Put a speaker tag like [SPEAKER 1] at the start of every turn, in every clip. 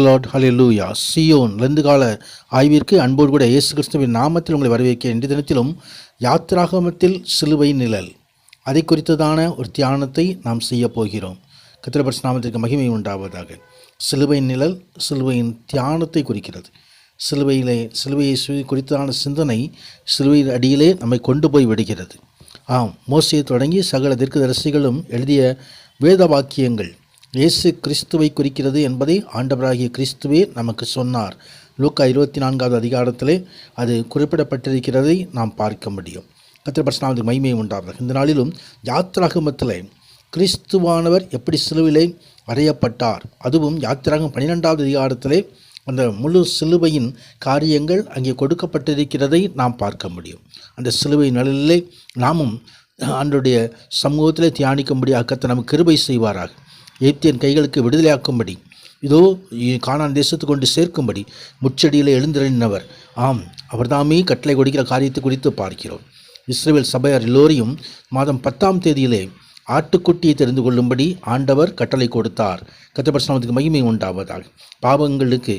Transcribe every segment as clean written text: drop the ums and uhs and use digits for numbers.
[SPEAKER 1] Lord ஹல்லேலூயா. Zion லெந்துகால ஆய்விற்கு அன்போடு கூட இயேசு கிறிஸ்துவின் நாமத்தில் உங்களை வரவேற்க இன்றைய தினத்திலும் யாத்திராகமத்தில் சிலுவை நிழல் அதை குறித்ததான ஒரு தியானத்தை நாம் செய்ய போகிறோம். கர்த்தருடைய பரிசுத்த நாமத்திற்கு மகிமை உண்டாவதாக. சிலுவை நிழல் சிலுவையின் தியானத்தை குறிக்கிறது. சிலுவையை குறித்ததான சிந்தனை சிலுவையின் அடியிலே நம்மை கொண்டு போய் விடுகிறது. மோசையை தொடங்கி சகல தீர்க்கதரிசிகளும் எழுதிய வேத வாக்கியங்கள் இயேசு கிறிஸ்துவை குறிக்கிறது என்பதை ஆண்டவராகிய கிறிஸ்துவே நமக்கு சொன்னார். லூக்கா 24வது அதிகாரத்திலே அது குறிப்பிடப்பட்டிருக்கிறதை நாம் பார்க்க முடியும். கர்த்தருடைய பரிசுத்த நாமத்திற்கு மகிமை உண்டாவதாக. இந்த நாளிலும் யாத்திராகமத்திலே கிறிஸ்துவானவர் எப்படி சிலுவிலே அறையப்பட்டார், அதுவும் யாத்திராகமம் 12வது அதிகாரத்திலே அந்த முழு சிலுவையின் காரியங்கள் அங்கே கொடுக்கப்பட்டிருக்கிறதை நாம் பார்க்க முடியும். அந்த சிலுவை நிழலிலே நாமும் ஆண்டவருடைய சமூகத்திலே தியானிக்கும்படி கர்த்தர் நமக்கு கிருபை செய்வாராக. எகிப்தியன் கைகளுக்கு விடுதலையாக்கும்படி, இதோ கானான் தேசத்துக்கு கொண்டு சேர்க்கும்படி முச்செடியில் எழுந்திருந்தவர். அவர்தாமே கட்டளை கொடுக்கிற காரியத்தை குறித்து பார்க்கிறோம். இஸ்ரவேல் சபையார் எல்லோரையும் மாதம் 10ஆம் தேதியிலே ஆட்டுக்குட்டியை தெரிந்து கொள்ளும்படி ஆண்டவர் கட்டளை கொடுத்தார். கர்த்தருடைய பரிசுத்த நாமத்துக்கு மகிமை உண்டாவதாக. பாவங்களுக்கு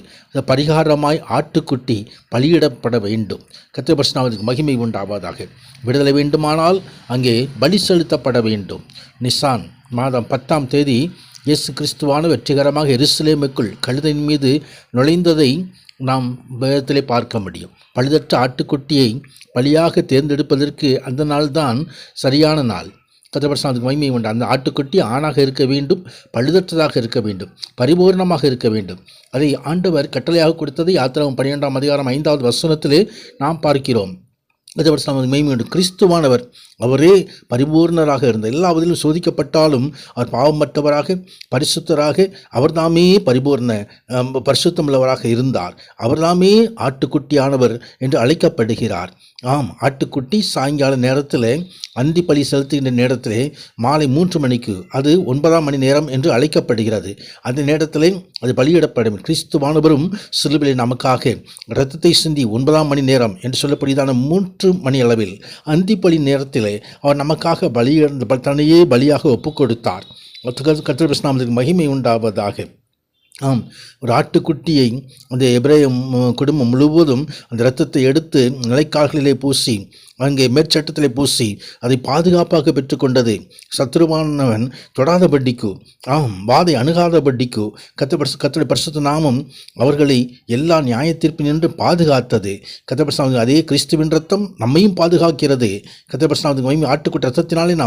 [SPEAKER 1] பரிகாரமாய் ஆட்டுக்குட்டி பலியிடப்பட வேண்டும். கர்த்தருடைய பரிசுத்த நாமத்துக்கு மகிமை உண்டாவதாக. விடுதலை வேண்டுமானால் அங்கே பலி செலுத்தப்பட வேண்டும். நிசான் மாதம் 10ஆம் தேதி இயேசு கிறிஸ்துவான வெற்றிகரமாக எருசலேமுக்குள் கழுதையின் மீது நுழைந்ததை நாம் வேதத்திலே பார்க்க முடியும். பழுதற்ற ஆட்டுக்குட்டியை பலியாக தேர்ந்தெடுப்பதற்கு அந்த நாள்தான் சரியான நாள். கர்த்தருடைய பரிசுத்த நாமத்துக்கு மகிமை உண்டு. அந்த ஆட்டுக்குட்டி ஆணாக இருக்க வேண்டும், பழுதற்றதாக இருக்க வேண்டும், பரிபூர்ணமாக இருக்க வேண்டும். அதை ஆண்டவர் கட்டளையாக கொடுத்ததை யாத்திராகமம் 12ஆம் அதிகாரம் 5வது வசனத்திலே நாம் பார்க்கிறோம். கர்த்தருடைய பரிசுத்த நாமத்துக்கு மகிமை உண்டு. கிறிஸ்துவானவர் அவரே பரிபூர்ணராக இருந்தார். எல்லாவதிலும் சோதிக்கப்பட்டாலும் அவர் பாவமற்றவராக பரிசுத்தராக அவர்தாமே பரிசுத்தமுள்ளவராக இருந்தார். அவர்தாமே ஆட்டுக்குட்டியானவர் என்று அழைக்கப்படுகிறார். ஆட்டுக்குட்டி சாயங்கால நேரத்தில் அந்தி பலி செலுத்துகின்ற நேரத்திலே மாலை 3 மணிக்கு, அது 9ஆம் மணி நேரம் என்று அழைக்கப்படுகிறது. அந்த நேரத்தில் அது பலியிடப்படும். கிறிஸ்துவானவரும் சிலுவையிலே நமக்காக இரத்தத்தை சிந்தி 9ஆம் மணி நேரம் என்று சொல்லக்கூடியதான 3 மணி அளவில் அந்தி பலி நேரத்தில் அவர் நமக்காக தன்னையே பலியாக ஒப்பு கொடுத்தார். கர்த்தருடைய பரிசுத்த நாமத்திற்கு மகிமை உண்டாவதாக. ஒரு ஆட்டுக்குட்டியை அந்த எபிரேய குடும்பம் முழுவதும் அந்த இரத்தத்தை எடுத்து நிலைக்கால்களிலே பூசி, அங்கே மேற்சட்டத்திலே பூசி அதை பாதுகாப்பாக பெற்றுக்கொண்டது. சத்துருவானவன் தொடாதபடிக்கு, வாதை அணுகாதபடிக்கு கர்த்தருடைய பரிசுத்த நாமம் அவர்களை எல்லா நியாயத்தீர்ப்பினின்று பாதுகாத்தது. கர்த்தருடைய பரிசுத்த அதே கிறிஸ்துவின் ரத்தம் நம்மையும் பாதுகாக்கிறது. கர்த்தருடைய பரிசுத்த ஆட்டுக்குட்டி ரத்தத்தினாலே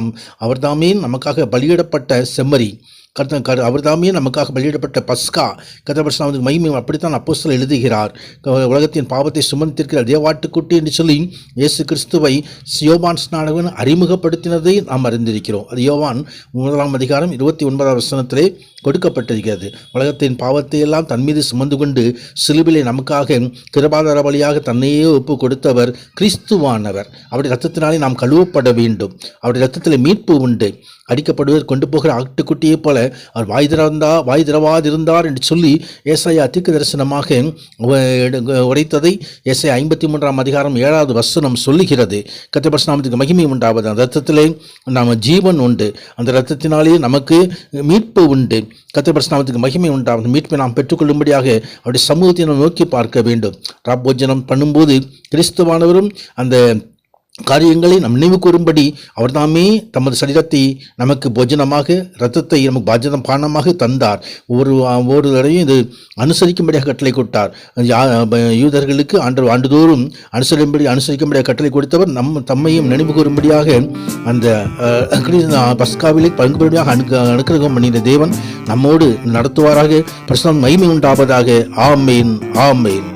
[SPEAKER 1] அவர்தாமே நமக்காக பலியிடப்பட்ட செம்மறி. அவர் தாமே நமக்காக பலியிடப்பட்ட பஸ்கா. கர்த்தர் மகிமை. அப்படித்தான் அப்போஸ்தலர் எழுதுகிறார். உலகத்தின் பாவத்தை சுமந்திருக்கிற தேவாட்டுக்குட்டி என்று சொல்லி இயேசு கிறிஸ்துவை யோவான் ஸ்நானகன் அறிமுகப்படுத்தினதை நாம் அறிந்திருக்கிறோம். அது யோவான் 1:29 கொடுக்கப்பட்டிருக்கிறது. உலகத்தின் பாவத்தை எல்லாம் தன் மீது சுமந்து கொண்டு சிலுவிலே நமக்காக கிருபாதார வழியாக தன்னையே ஒப்பு கொடுத்தவர் கிறிஸ்துவானவர். அவருடைய இரத்தத்தினாலே நாம் கழுவப்பட வேண்டும். அவருடைய இரத்தத்தில் மீட்பு உண்டு. அடிக்கப்படுவதற்கு கொண்டு போகிற ஆட்டுக்குட்டியைப் போல அவர் வாய் திறவாதிருந்தார் என்று சொல்லி ஏசாயா தீர்க்க தரிசனமாக உரைத்ததை ஏசாயா 53:7 சொல்லுகிறது. கர்த்தர் நாமத்துக்கு மகிமை உண்டாவது. அந்த இரத்தத்திலே நாம் ஜீவன் உண்டு. அந்த இரத்தத்தினாலே நமக்கு மீட்பு உண்டு. கர்த்தர் நாமத்துக்கு மகிமை உண்டாவது. மீட்பை நாம் பெற்றுக்கொள்ளும்படியாக அவருடைய சமூகத்தை நாம் நோக்கி பார்க்க வேண்டும். ராப்போஜனம் பண்ணும்போது கிறிஸ்துவானவரும் அந்த காரியங்களை நம் நினைவு கூறும்படி அவர் தாமே தமது சரீரத்தை நமக்கு போஜனமாக, இரத்தத்தை நமக்கு பாஜனம் பானமாக தந்தார். ஒவ்வொரு தடையும் இது அனுசரிக்கும்படியாக கட்டளை கொடுத்தார். யூதர்களுக்கு ஆண்டுதோறும் அனுசரிக்கும்படியாக கட்டளை கொடுத்தவர் தம்மையும் நினைவு கூறும்படியாக அந்த பஸ்காவிலே பங்குபடியாக அனுக்கிரகம் பண்ணின தேவன் நம்மோடு நடத்துவாராக. பிரசன்னம் மகிமை உண்டாவதாக. ஆமேன், ஆமேன்.